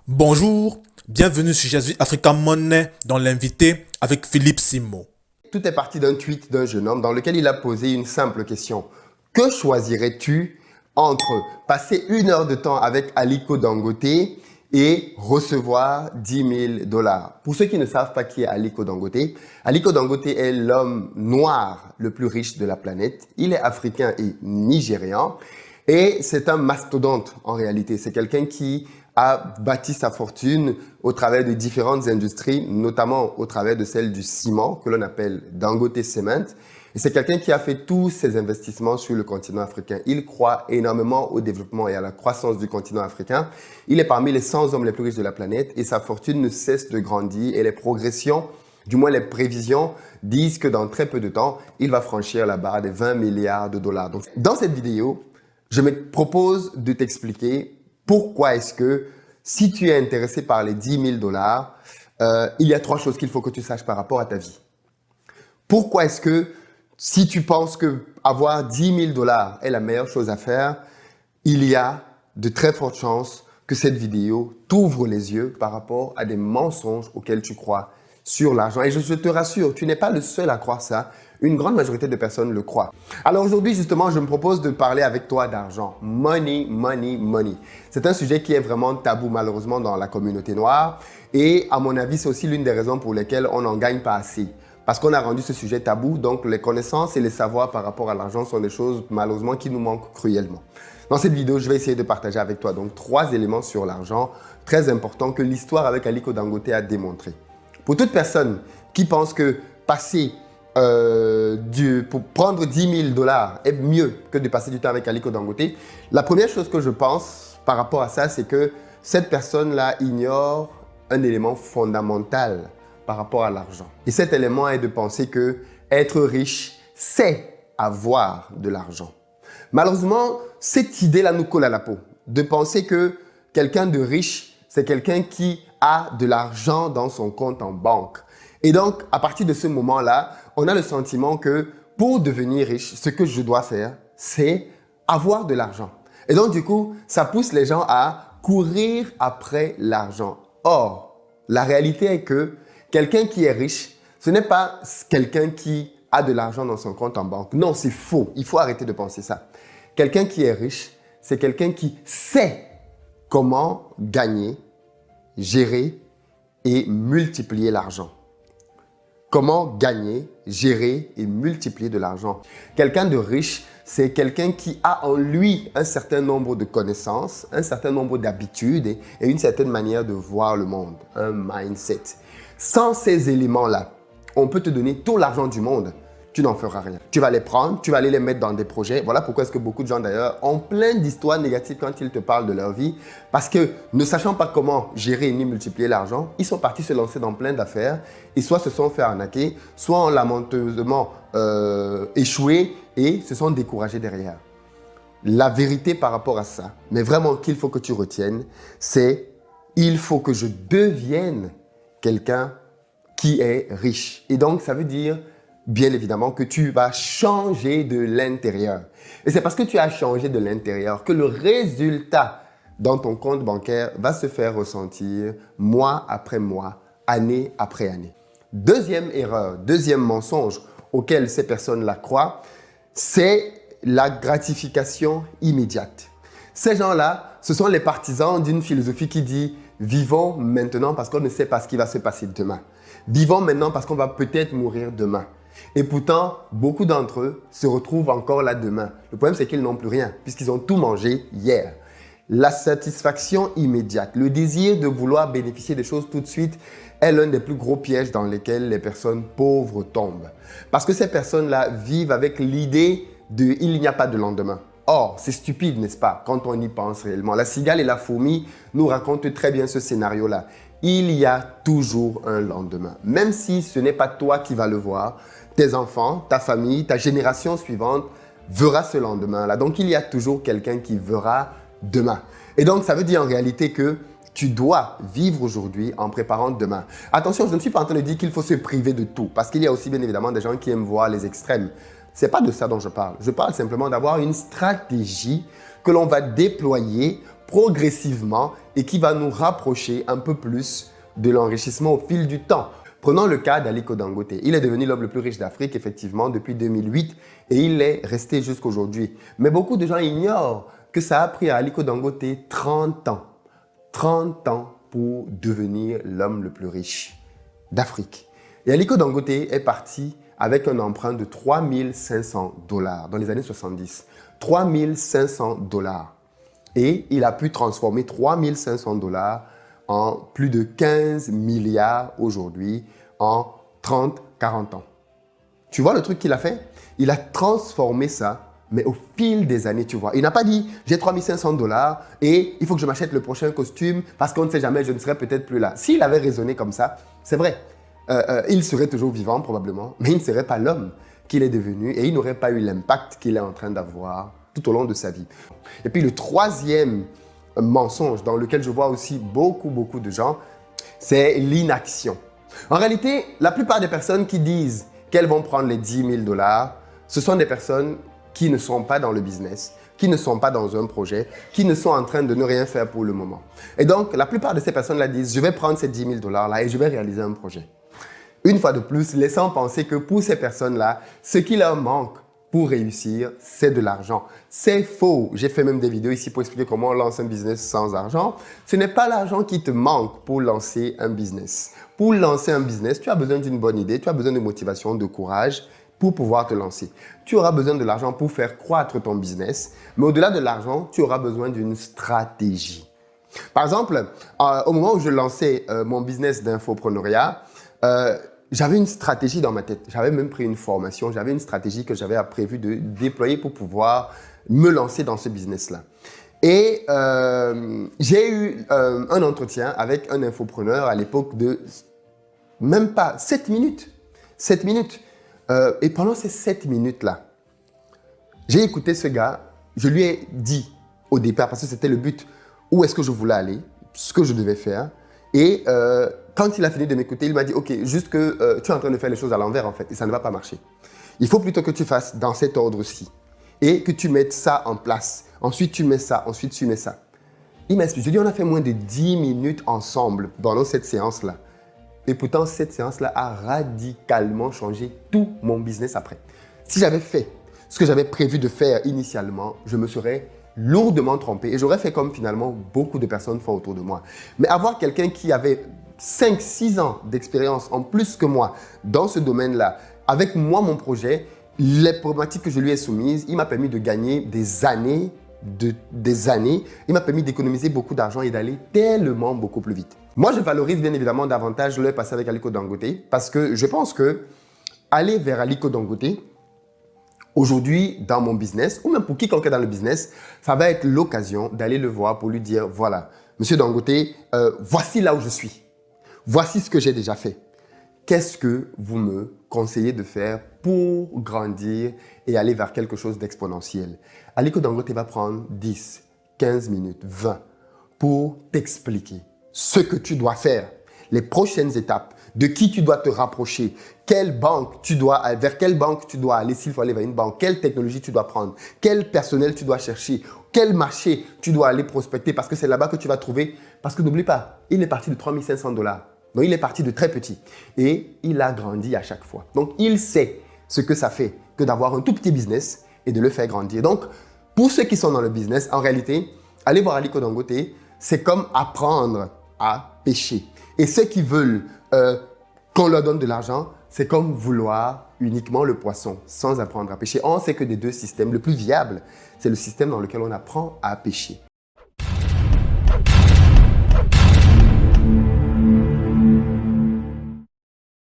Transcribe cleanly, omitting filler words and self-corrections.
Bonjour, bienvenue sur Jésus Africa Money dans l'invité avec Philippe Simo. Tout est parti d'un tweet d'un jeune homme dans lequel il a posé une simple question. Que choisirais-tu entre passer 1 heure de temps avec Aliko Dangote et recevoir 10 000 dollars? Pour ceux qui ne savent pas qui est Aliko Dangote est l'homme noir le plus riche de la planète. Il est africain et nigérian et c'est un mastodonte en réalité. C'est quelqu'un qui a bâti sa fortune au travers de différentes industries, notamment au travers de celle du ciment, que l'on appelle Dangote Cement. Et c'est quelqu'un qui a fait tous ses investissements sur le continent africain. Il croit énormément au développement et à la croissance du continent africain. Il est parmi les 100 hommes les plus riches de la planète et sa fortune ne cesse de grandir et les progressions, du moins les prévisions, disent que dans très peu de temps, il va franchir la barre des 20 milliards de dollars. Donc, dans cette vidéo, je me propose de t'expliquer pourquoi est-ce que, si tu es intéressé par les 10 000 dollars, il y a 3 choses qu'il faut que tu saches par rapport à ta vie. Pourquoi est-ce que, si tu penses que avoir 10 000 dollars est la meilleure chose à faire, il y a de très fortes chances que cette vidéo t'ouvre les yeux par rapport à des mensonges auxquels tu crois sur l'argent. Et je te rassure, tu n'es pas le seul à croire ça. Une grande majorité de personnes le croient. Alors aujourd'hui, justement, je me propose de parler avec toi d'argent. Money, money, money. C'est un sujet qui est vraiment tabou malheureusement dans la communauté noire. Et à mon avis, c'est aussi l'une des raisons pour lesquelles on n'en gagne pas assez. Parce qu'on a rendu ce sujet tabou, donc les connaissances et les savoirs par rapport à l'argent sont des choses malheureusement qui nous manquent cruellement. Dans cette vidéo, je vais essayer de partager avec toi donc 3 éléments sur l'argent très importants que l'histoire avec Aliko Dangote a démontré. Pour toute personne qui pense que passer pour prendre 10 000 dollars est mieux que de passer du temps avec Aliko Dangote, la première chose que je pense par rapport à ça, c'est que cette personne-là ignore un élément fondamental par rapport à l'argent. Et cet élément est de penser que être riche, c'est avoir de l'argent. Malheureusement, cette idée-là nous colle à la peau, de penser que quelqu'un de riche, c'est quelqu'un qui a de l'argent dans son compte en banque. Et donc, à partir de ce moment-là, on a le sentiment que pour devenir riche, ce que je dois faire, c'est avoir de l'argent. Et donc, du coup, ça pousse les gens à courir après l'argent. Or, la réalité est que quelqu'un qui est riche, ce n'est pas quelqu'un qui a de l'argent dans son compte en banque. Non, c'est faux. Il faut arrêter de penser ça. Quelqu'un qui est riche, c'est quelqu'un qui sait comment gagner, gérer et multiplier l'argent. Comment gagner, gérer et multiplier de l'argent. Quelqu'un de riche, c'est quelqu'un qui a en lui un certain nombre de connaissances, un certain nombre d'habitudes et une certaine manière de voir le monde, un mindset. Sans ces éléments-là, on peut te donner tout l'argent du monde, tu n'en feras rien. Tu vas les prendre, tu vas aller les mettre dans des projets. Voilà pourquoi est-ce que beaucoup de gens d'ailleurs ont plein d'histoires négatives quand ils te parlent de leur vie. Parce que ne sachant pas comment gérer ni multiplier l'argent, ils sont partis se lancer dans plein d'affaires et soit se sont fait arnaquer, soit ont lamenteusement échoué et se sont découragés derrière. La vérité par rapport à ça, mais vraiment qu'il faut que tu retiennes, c'est il faut que je devienne quelqu'un qui est riche. Et donc, ça veut dire bien évidemment que tu vas changer de l'intérieur. Et c'est parce que tu as changé de l'intérieur que le résultat dans ton compte bancaire va se faire ressentir mois après mois, année après année. Deuxième erreur, deuxième mensonge auquel ces personnes-là croient, c'est la gratification immédiate. Ces gens-là, ce sont les partisans d'une philosophie qui dit « vivons maintenant parce qu'on ne sait pas ce qui va se passer demain. Vivons maintenant parce qu'on va peut-être mourir demain. » Et pourtant, beaucoup d'entre eux se retrouvent encore là demain. Le problème, c'est qu'ils n'ont plus rien puisqu'ils ont tout mangé hier. La satisfaction immédiate, le désir de vouloir bénéficier des choses tout de suite est l'un des plus gros pièges dans lesquels les personnes pauvres tombent. Parce que ces personnes-là vivent avec l'idée de « il n'y a pas de lendemain ». Or, c'est stupide, n'est-ce pas, quand on y pense réellement. La cigale et la fourmi nous racontent très bien ce scénario-là. Il y a toujours un lendemain. Même si ce n'est pas toi qui vas le voir, tes enfants, ta famille, ta génération suivante verra ce lendemain-là. Donc, il y a toujours quelqu'un qui verra demain. Et donc, ça veut dire en réalité que tu dois vivre aujourd'hui en préparant demain. Attention, je ne suis pas en train de dire qu'il faut se priver de tout parce qu'il y a aussi bien évidemment des gens qui aiment voir les extrêmes. Ce n'est pas de ça dont je parle. Je parle simplement d'avoir une stratégie que l'on va déployer progressivement et qui va nous rapprocher un peu plus de l'enrichissement au fil du temps. Prenons le cas d'Aliko Dangote. Il est devenu l'homme le plus riche d'Afrique, effectivement, depuis 2008 et il est resté jusqu'à aujourd'hui. Mais beaucoup de gens ignorent que ça a pris à Aliko Dangote 30 ans. 30 ans pour devenir l'homme le plus riche d'Afrique. Et Aliko Dangote est parti avec un emprunt de 3 500 $ dans les années 70. 3 500 $. Et il a pu transformer 3 500 $ en plus de 15 milliards aujourd'hui en 30-40 ans. Tu vois le truc qu'il a fait? Il a transformé ça, mais au fil des années, tu vois. Il n'a pas dit « j'ai 3 500 $ et il faut que je m'achète le prochain costume parce qu'on ne sait jamais, je ne serai peut-être plus là. » S'il avait raisonné comme ça, c'est vrai, il serait toujours vivant probablement, mais il ne serait pas l'homme qu'il est devenu et il n'aurait pas eu l'impact qu'il est en train d'avoir tout au long de sa vie. Et puis le troisième mensonge dans lequel je vois aussi beaucoup de gens, c'est l'inaction. En réalité, la plupart des personnes qui disent qu'elles vont prendre les 10 000 $, ce sont des personnes qui ne sont pas dans le business, qui ne sont pas dans un projet, qui ne sont en train de ne rien faire pour le moment. Et donc, la plupart de ces personnes-là disent « je vais prendre ces 10 000 $ là et je vais réaliser un projet ». Une fois de plus, laissant penser que pour ces personnes-là, ce qui leur manque pour réussir, c'est de l'argent. C'est faux. J'ai fait même des vidéos ici pour expliquer comment on lance un business sans argent. Ce n'est pas l'argent qui te manque pour lancer un business. Pour lancer un business, tu as besoin d'une bonne idée, tu as besoin de motivation, de courage pour pouvoir te lancer. Tu auras besoin de l'argent pour faire croître ton business, mais au-delà de l'argent, tu auras besoin d'une stratégie. Par exemple, au moment où je lançais mon business d'infopreneuriat, j'avais une stratégie dans ma tête. J'avais même pris une formation. J'avais une stratégie que j'avais prévu de déployer pour pouvoir me lancer dans ce business-là. Et j'ai eu un entretien avec un infopreneur à l'époque de même pas 7 minutes. 7 minutes. Et pendant ces 7 minutes-là, j'ai écouté ce gars. Je lui ai dit au départ, parce que c'était le but, où est-ce que je voulais aller, ce que je devais faire. Et quand il a fini de m'écouter, il m'a dit « Ok, juste que tu es en train de faire les choses à l'envers en fait et ça ne va pas marcher. Il faut plutôt que tu fasses dans cet ordre-ci et que tu mettes ça en place. Ensuite, tu mets ça. Ensuite, tu mets ça. » Il m'a expliqué. Je lui ai dit « On a fait moins de 10 minutes ensemble pendant cette séance-là. » Et pourtant, cette séance-là a radicalement changé tout mon business après. Si j'avais fait ce que j'avais prévu de faire initialement, je me serais lourdement trompé et j'aurais fait comme finalement beaucoup de personnes font autour de moi. Mais avoir quelqu'un qui avait 5-6 ans d'expérience en plus que moi dans ce domaine-là, avec moi mon projet, les problématiques que je lui ai soumises, il m'a permis de gagner des années, il m'a permis d'économiser beaucoup d'argent et d'aller tellement beaucoup plus vite. Moi, je valorise bien évidemment davantage le passé avec Aliko Dangote parce que je pense que aller vers Aliko Dangote, aujourd'hui, dans mon business, ou même pour quiconque est dans le business, ça va être l'occasion d'aller le voir pour lui dire, voilà, Monsieur Dangote, voici là où je suis. Voici ce que j'ai déjà fait. Qu'est-ce que vous me conseillez de faire pour grandir et aller vers quelque chose d'exponentiel? Aliko Dangote va prendre 10, 15 minutes, 20 pour t'expliquer ce que tu dois faire, les prochaines étapes, de qui tu dois te rapprocher, vers quelle banque tu dois aller s'il faut aller vers une banque, quelle technologie tu dois prendre, quel personnel tu dois chercher, quel marché tu dois aller prospecter parce que c'est là-bas que tu vas trouver. Parce que n'oublie pas, il est parti de 3 500 $. Donc, il est parti de très petit et il a grandi à chaque fois. Donc, il sait ce que ça fait que d'avoir un tout petit business et de le faire grandir. Donc, pour ceux qui sont dans le business, en réalité, aller voir Aliko Dangote, c'est comme apprendre à pêcher. Et ceux qui veulent qu'on leur donne de l'argent, c'est comme vouloir uniquement le poisson sans apprendre à pêcher. On sait que des deux systèmes, le plus viable, c'est le système dans lequel on apprend à pêcher.